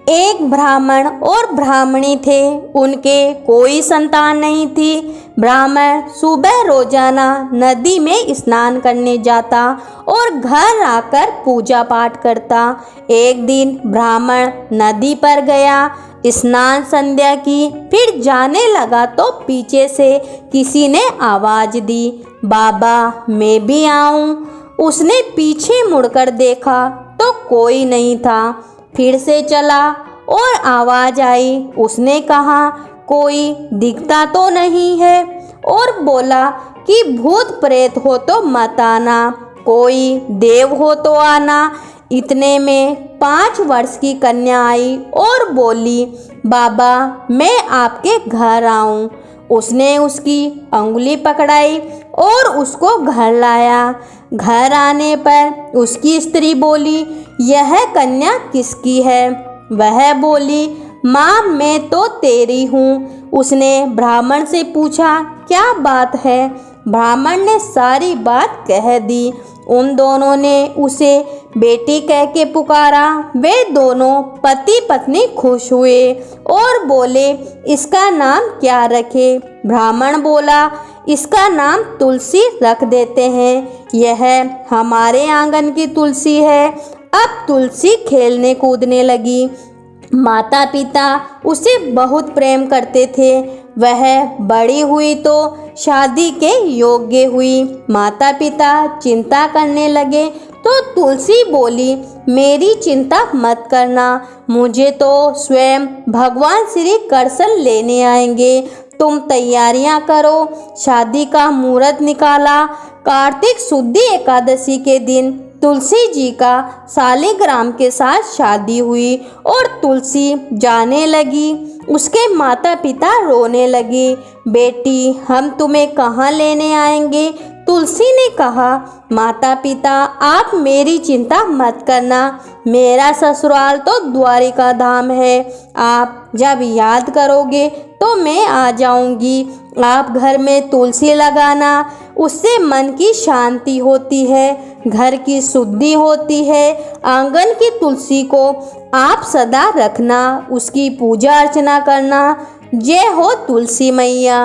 एक ब्राह्मण और ब्राह्मणी थे। उनके कोई संतान नहीं थी। ब्राह्मण सुबह रोजाना नदी में स्नान करने जाता और घर आकर पूजा पाठ करता। एक दिन ब्राह्मण नदी पर गया, स्नान संध्या की, फिर जाने लगा तो पीछे से किसी ने आवाज दी, बाबा मैं भी आऊं। उसने पीछे मुड़कर देखा तो कोई नहीं था। फिर से चला और आवाज आई। उसने कहा कोई दिखता तो नहीं है और बोला कि भूत प्रेत हो तो मत आना, कोई देव हो तो आना। इतने में 5 वर्ष की कन्या आई और बोली, बाबा मैं आपके घर आऊं। उसने उसकी अंगुली पकड़ाई और उसको घर लाया। घर आने पर उसकी स्त्री बोली, यह कन्या किसकी है? वह बोली, माँ मैं तो तेरी हूँ। उसने ब्राह्मण से पूछा क्या बात है? ब्राह्मण ने सारी बात कह दी। उन दोनों ने उसे बेटी कह के पुकारा। वे दोनों पति पत्नी खुश हुए और बोले, इसका नाम क्या रखे? ब्राह्मण बोला, इसका नाम तुलसी रख देते हैं। यह हमारे आंगन की तुलसी है। अब तुलसी खेलने कूदने लगी। माता पिता उसे बहुत प्रेम करते थे। वह बड़ी हुई तो शादी के योग्य हुई। माता पिता चिंता करने लगे तो तुलसी बोली, मेरी चिंता मत करना, मुझे तो स्वयं भगवान श्री कृष्ण लेने आएंगे। तुम तैयारियां करो। शादी का मुहूर्त निकाला। कार्तिक शुद्ध एकादशी के दिन तुलसी जी का शालिग्राम के साथ शादी हुई और तुलसी जाने लगी। उसके माता पिता रोने लगे, बेटी हम तुम्हें कहाँ लेने आएंगे? तुलसी ने कहा, माता पिता आप मेरी चिंता मत करना, मेरा ससुराल तो द्वारिका धाम है। आप जब याद करोगे तो मैं आ जाऊंगी। आप घर में तुलसी लगाना, उससे मन की शांति होती है, घर की शुद्धि होती है। आंगन की तुलसी को आप सदा रखना, उसकी पूजा अर्चना करना। जय हो तुलसी मैया।